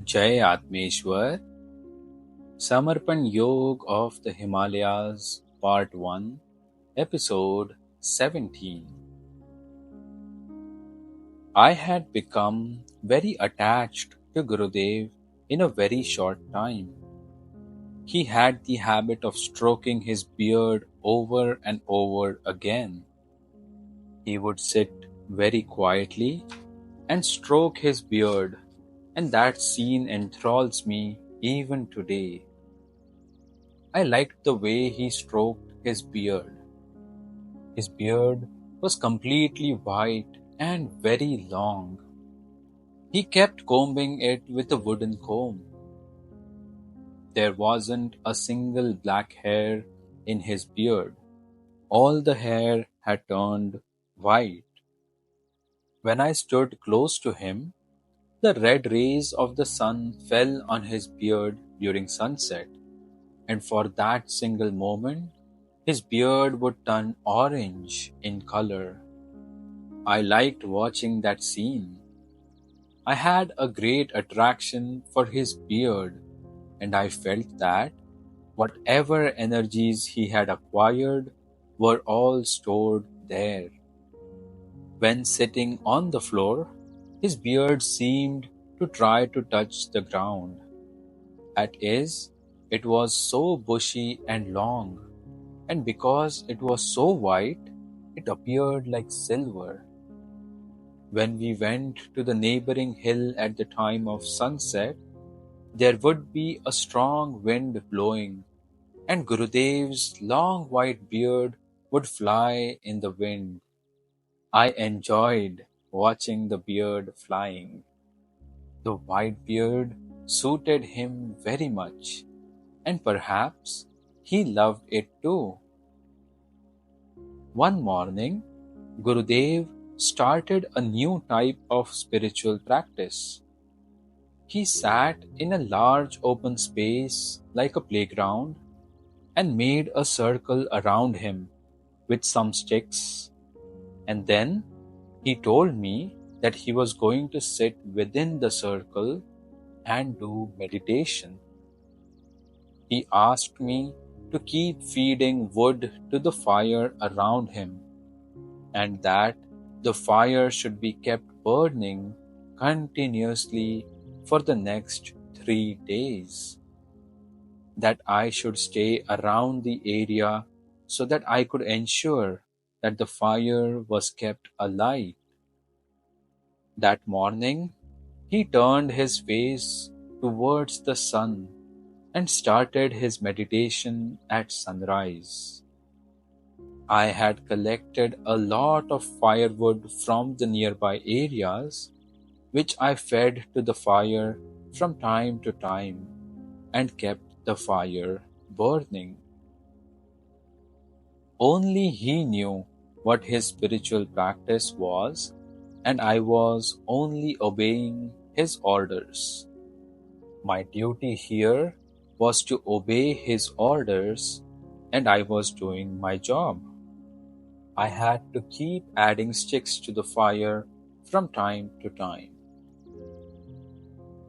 Jai Atmeshwar, Samarpan Yog of the Himalayas, Part 1, Episode 17. I had become very attached to Gurudev in a very short time. He had the habit of stroking his beard over and over again. He would sit very quietly and stroke his beard, and that scene enthralls me even today. I liked the way he stroked his beard. His beard was completely white and very long. He kept combing it with a wooden comb. There wasn't a single black hair in his beard. All the hair had turned white. When I stood close to him, the red rays of the sun fell on his beard during sunset, and for that single moment, his beard would turn orange in color. I liked watching that scene. I had a great attraction for his beard, and I felt that whatever energies he had acquired were all stored there. When sitting on the floor, his beard seemed to try to touch the ground. That is, it was so bushy and long, and because it was so white, it appeared like silver. When we went to the neighboring hill at the time of sunset, there would be a strong wind blowing, and Gurudev's long white beard would fly in the wind. I enjoyed watching the beard flying. The white beard suited him very much, and perhaps he loved it too. One morning, Gurudev started a new type of spiritual practice. He sat in a large open space like a playground and made a circle around him with some sticks, and then he told me that he was going to sit within the circle and do meditation. He asked me to keep feeding wood to the fire around him, and that the fire should be kept burning continuously for the next 3 days. That I should stay around the area so that I could ensure that the fire was kept alight. That morning, he turned his face towards the sun and started his meditation at sunrise. I had collected a lot of firewood from the nearby areas, which I fed to the fire from time to time and kept the fire burning. Only he knew what his spiritual practice was, and I was only obeying his orders. My duty here was to obey his orders, and I was doing my job. I had to keep adding sticks to the fire from time to time.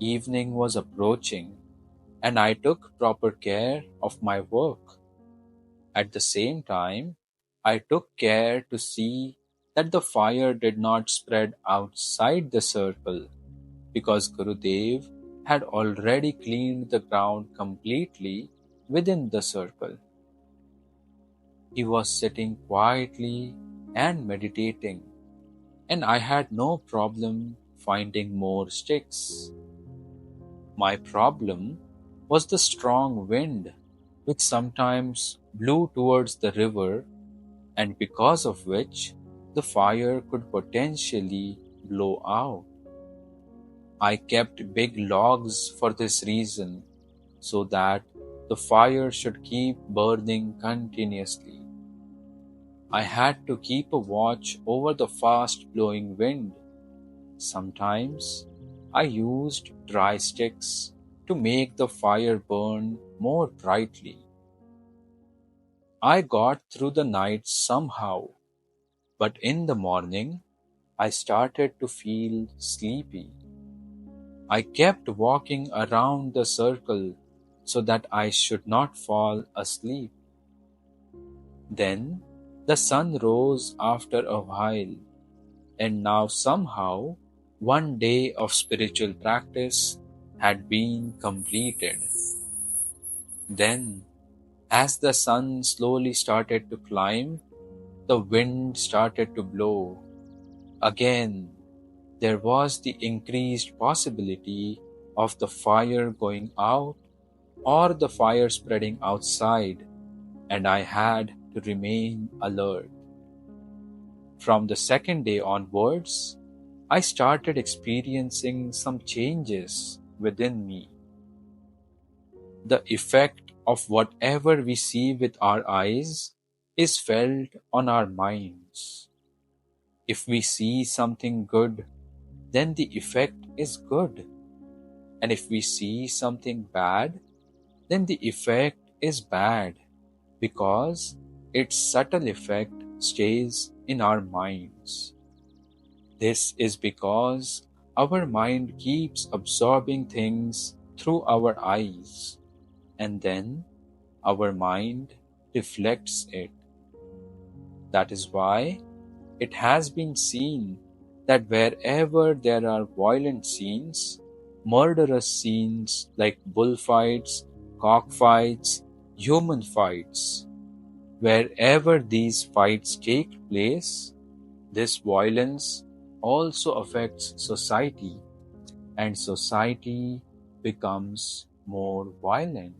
Evening was approaching, and I took proper care of my work. At the same time, I took care to see that the fire did not spread outside the circle, because Gurudev had already cleaned the ground completely within the circle. He was sitting quietly and meditating, and I had no problem finding more sticks. My problem was the strong wind, which sometimes blew towards the river, and because of which the fire could potentially blow out. I kept big logs for this reason, so that the fire should keep burning continuously. I had to keep a watch over the fast blowing wind. Sometimes I used dry sticks to make the fire burn more brightly. I got through the night somehow, but in the morning I started to feel sleepy. I kept walking around the circle so that I should not fall asleep. Then the sun rose after a while, and now somehow one day of spiritual practice had been completed. Then, as the sun slowly started to climb, the wind started to blow. Again, there was the increased possibility of the fire going out or the fire spreading outside, and I had to remain alert. From the second day onwards, I started experiencing some changes within me. The effect of whatever we see with our eyes is felt on our minds. If we see something good, then the effect is good. And if we see something bad, then the effect is bad because its subtle effect stays in our minds. This is because our mind keeps absorbing things through our eyes, and then our mind reflects it. That is why it has been seen that wherever there are violent scenes, murderous scenes like bullfights, cockfights, human fights, wherever these fights take place, this violence also affects society, and society becomes more violent.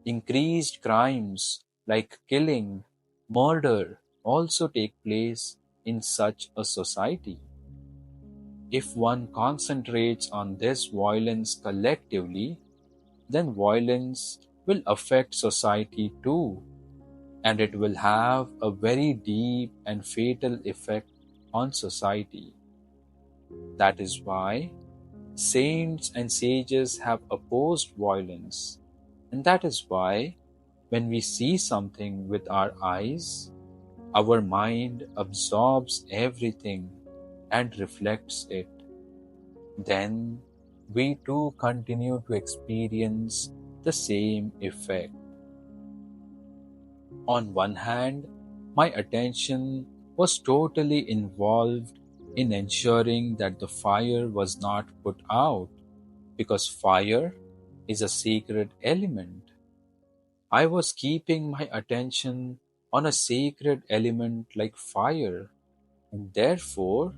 Increased crimes like killing, murder also take place in such a society. If one concentrates on this violence collectively, then violence will affect society too, and it will have a very deep and fatal effect on society. That is why saints and sages have opposed violence, and that is why when we see something with our eyes, our mind absorbs everything and reflects it. Then we too continue to experience the same effect. On one hand, my attention was totally involved in ensuring that the fire was not put out, because fire is a sacred element. I was keeping my attention on a sacred element like fire, and therefore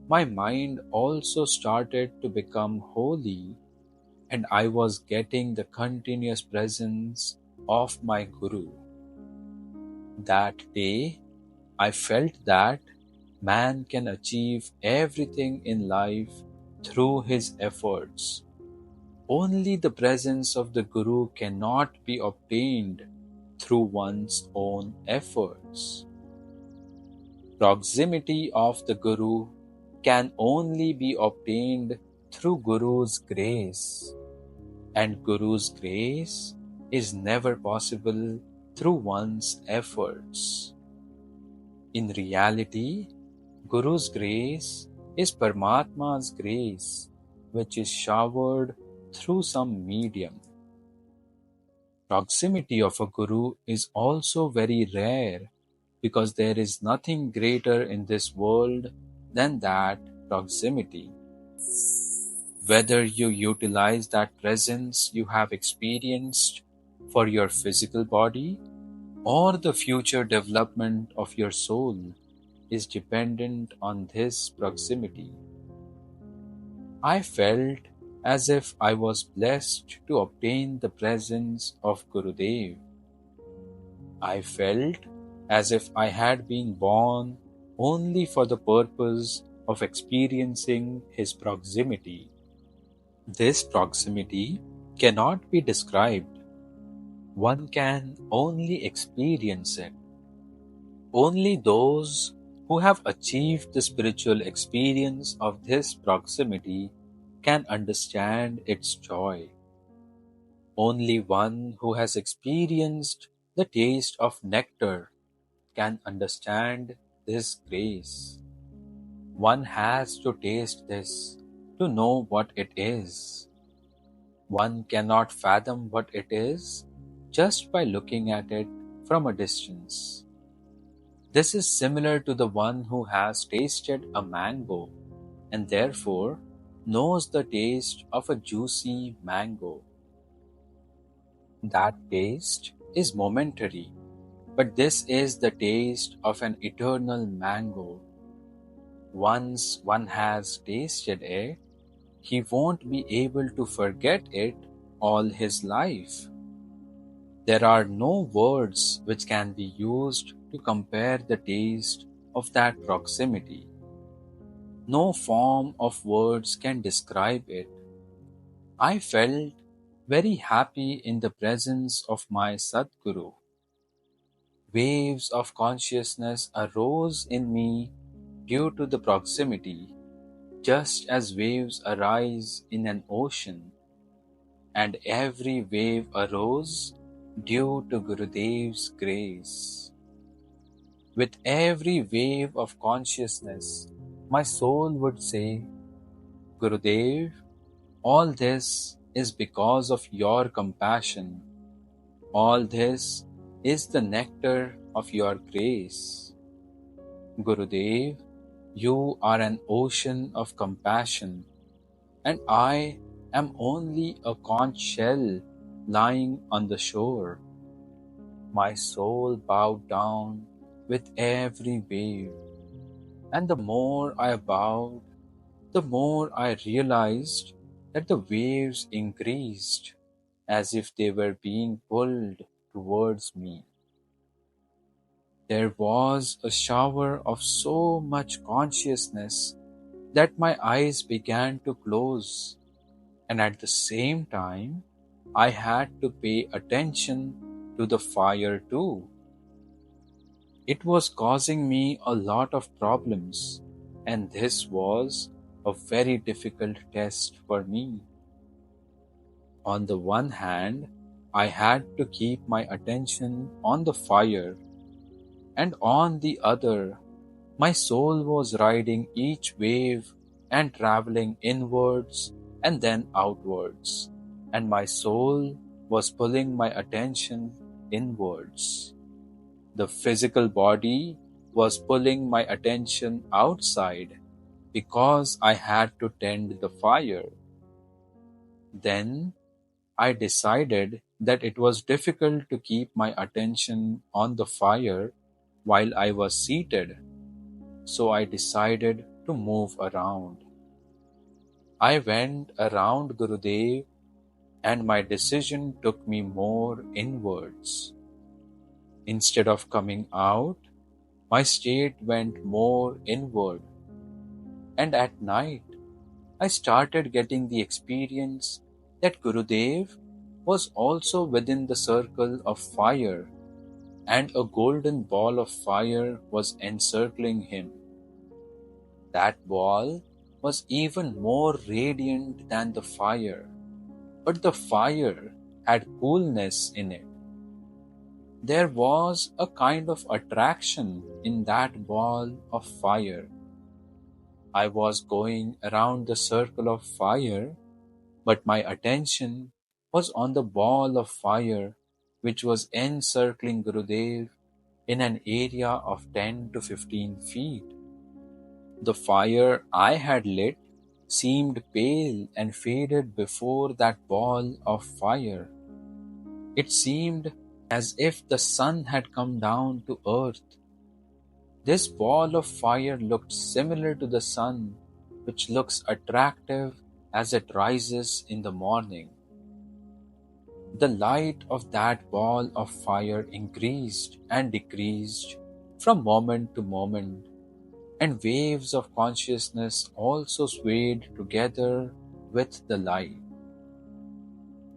my mind also started to become holy, and I was getting the continuous presence of my Guru. That day, I felt that man can achieve everything in life through his efforts. Only the presence of the Guru cannot be obtained through one's own efforts. Proximity of the Guru can only be obtained through Guru's grace, and Guru's grace is never possible through one's efforts. In reality, Guru's grace is Paramatma's grace, which is showered through some medium. Proximity of a Guru is also very rare because there is nothing greater in this world than that proximity. Whether you utilize that presence you have experienced for your physical body or the future development of your soul is dependent on this proximity. I felt as if I was blessed to obtain the presence of Gurudev. I felt as if I had been born only for the purpose of experiencing his proximity. This proximity cannot be described. One can only experience it. Only those who have achieved the spiritual experience of this proximity can understand its joy. Only one who has experienced the taste of nectar can understand this grace. One has to taste this to know what it is. One cannot fathom what it is just by looking at it from a distance. This is similar to the one who has tasted a mango and therefore knows the taste of a juicy mango. That taste is momentary, but this is the taste of an eternal mango. Once one has tasted it, he won't be able to forget it all his life. There are no words which can be used to compare the taste of that proximity. No form of words can describe it. I felt very happy in the presence of my Sadguru. Waves of consciousness arose in me due to the proximity, just as waves arise in an ocean, and every wave arose due to Gurudev's grace. With every wave of consciousness, my soul would say, Gurudev, all this is because of your compassion. All this is the nectar of your grace. Gurudev, you are an ocean of compassion, and I am only a conch shell lying on the shore. My soul bowed down with every wave, and the more I bowed, the more I realized that the waves increased as if they were being pulled towards me. There was a shower of so much consciousness that my eyes began to close, and at the same time, I had to pay attention to the fire too. It was causing me a lot of problems, and this was a very difficult test for me. On the one hand, I had to keep my attention on the fire, and on the other, my soul was riding each wave and traveling inwards and then outwards, and my soul was pulling my attention inwards. The physical body was pulling my attention outside because I had to tend the fire. Then I decided that it was difficult to keep my attention on the fire while I was seated, so I decided to move around. I went around Gurudev, and my decision took me more inwards. Instead of coming out, my state went more inward, and at night I started getting the experience that Gurudev was also within the circle of fire, and a golden ball of fire was encircling him. That ball was even more radiant than the fire, but the fire had coolness in it. There was a kind of attraction in that ball of fire. I was going around the circle of fire, but my attention was on the ball of fire which was encircling Gurudev in an area of 10 to 15 feet. The fire I had lit seemed pale and faded before that ball of fire. It seemed as if the sun had come down to earth. This ball of fire looked similar to the sun, which looks attractive as it rises in the morning. The light of that ball of fire increased and decreased from moment to moment, and waves of consciousness also swayed together with the light.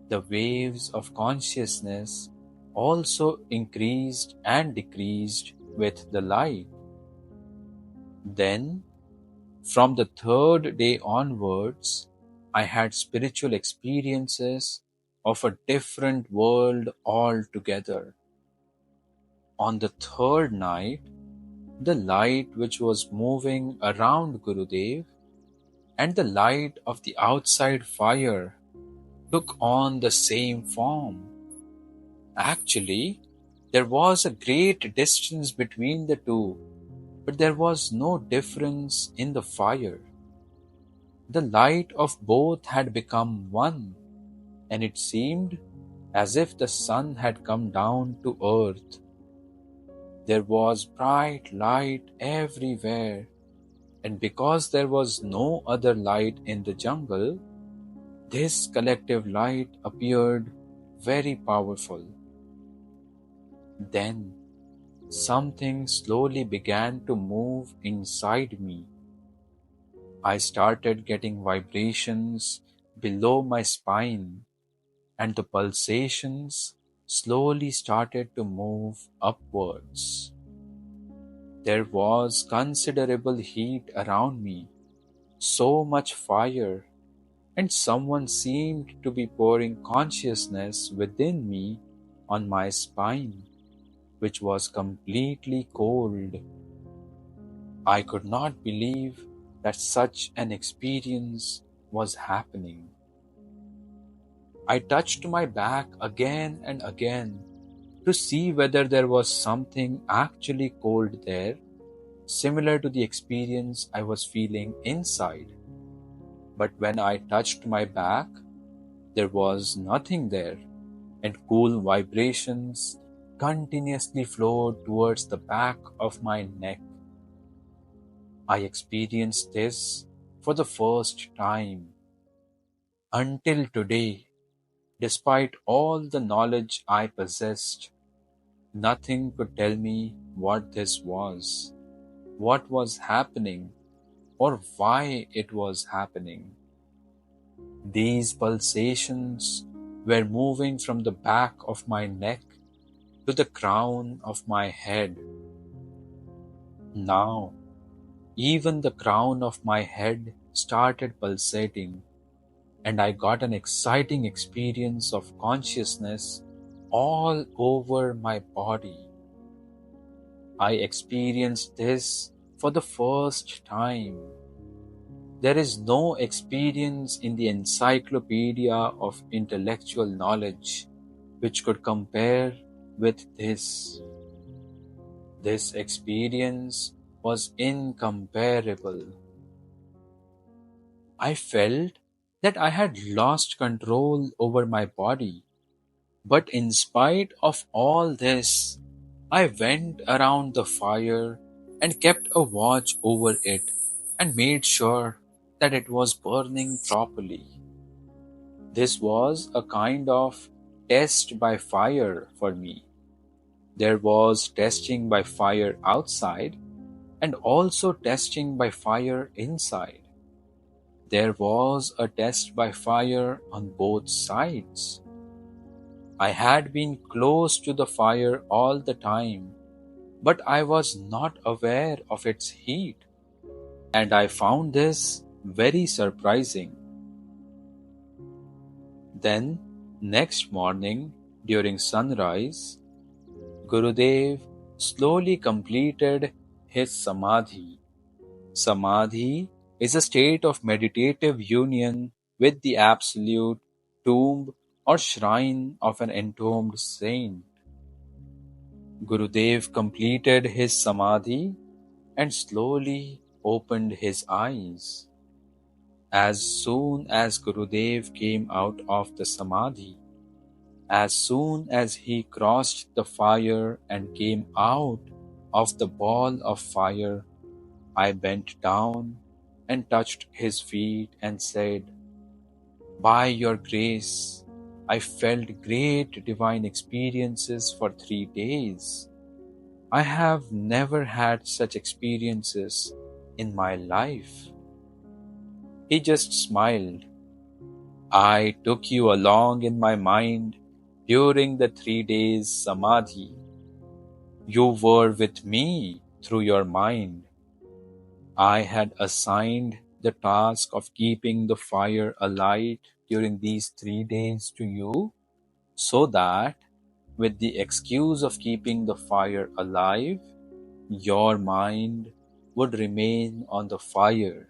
The waves of consciousness also increased and decreased with the light. Then, from the third day onwards, I had spiritual experiences of a different world altogether. On the third night, the light which was moving around Gurudev and the light of the outside fire took on the same form. Actually, there was a great distance between the two, but there was no difference in the fire. The light of both had become one, and it seemed as if the sun had come down to earth. There was bright light everywhere, and because there was no other light in the jungle, this collective light appeared very powerful. Then something slowly began to move inside me. I started getting vibrations below my spine, and the pulsations slowly started to move upwards. There was considerable heat around me, so much fire, and someone seemed to be pouring consciousness within me on my spine, which was completely cold. I could not believe that such an experience was happening. I touched my back again and again to see whether there was something actually cold there, similar to the experience I was feeling inside. But when I touched my back, there was nothing there, and cool vibrations continuously flowed towards the back of my neck. I experienced this for the first time. Until today, despite all the knowledge I possessed, nothing could tell me what this was, what was happening, or why it was happening. These pulsations were moving from the back of my neck to the crown of my head. Now, even the crown of my head started pulsating, and I got an exciting experience of consciousness all over my body. I experienced this for the first time. There is no experience in the encyclopedia of intellectual knowledge which could compare with this. This experience was incomparable. I felt that I had lost control over my body, but in spite of all this, I went around the fire and kept a watch over it and made sure that it was burning properly. This was a kind of test by fire for me. There was testing by fire outside and also testing by fire inside. There was a test by fire on both sides. I had been close to the fire all the time, but I was not aware of its heat, and I found this very surprising. Then, next morning, during sunrise, Gurudev slowly completed his samadhi. Samadhi is a state of meditative union with the absolute, tomb or shrine of an entombed saint. Gurudev completed his samadhi and slowly opened his eyes. As soon as Gurudev came out of the samadhi, as soon as he crossed the fire and came out of the ball of fire, I bent down and touched his feet and said, "By your grace, I felt great divine experiences for 3 days. I have never had such experiences in my life." He just smiled. "I took you along in my mind during the 3 days samadhi. You were with me through your mind. I had assigned the task of keeping the fire alight during these 3 days to you, so that, with the excuse of keeping the fire alive, your mind would remain on the fire.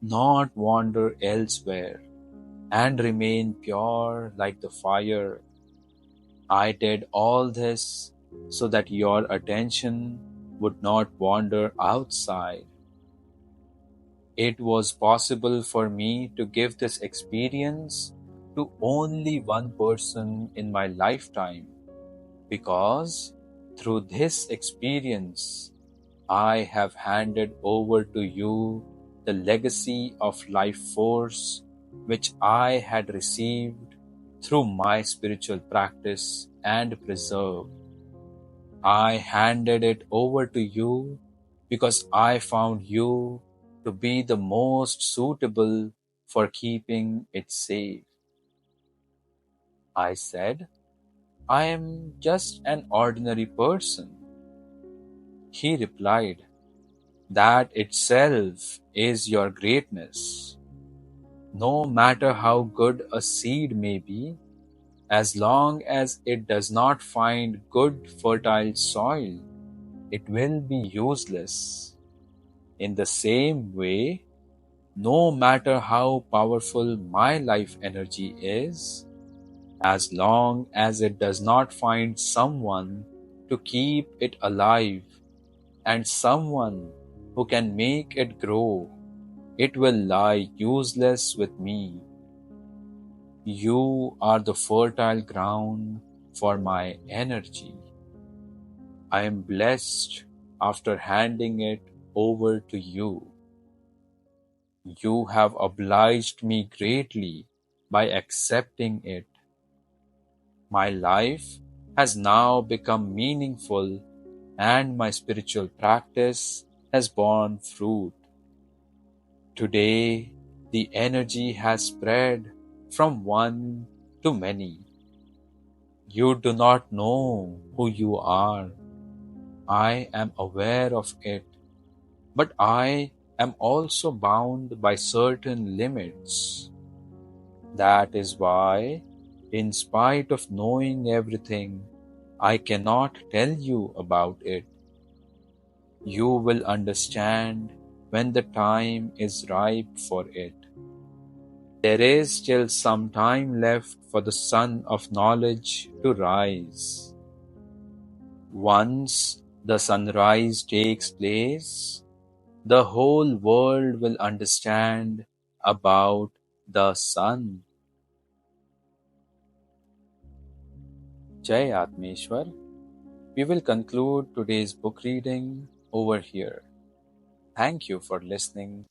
not wander elsewhere, and remain pure like the fire. I did all this so that your attention would not wander outside. It was possible for me to give this experience to only one person in my lifetime because through this experience I have handed over to you the legacy of life force which I had received through my spiritual practice and preserved. I handed it over to you because I found you to be the most suitable for keeping it safe. I said, I am just an ordinary person. He replied, that itself is your greatness. No matter how good a seed may be, as long as it does not find good fertile soil, it will be useless. In the same way, no matter how powerful my life energy is, as long as it does not find someone to keep it alive and someone who can make it grow, it will lie useless with me. You are the fertile ground for my energy. I am blessed after handing it over to you. You have obliged me greatly by accepting it. My life has now become meaningful and my spiritual practice has borne fruit. Today, the energy has spread from one to many. You do not know who you are. I am aware of it, but I am also bound by certain limits. That is why, in spite of knowing everything, I cannot tell you about it. You will understand when the time is ripe for it. There is still some time left for the sun of knowledge to rise. Once the sunrise takes place, the whole world will understand about the sun. Jai Atmeshwar. We will conclude today's book reading over here. Thank you for listening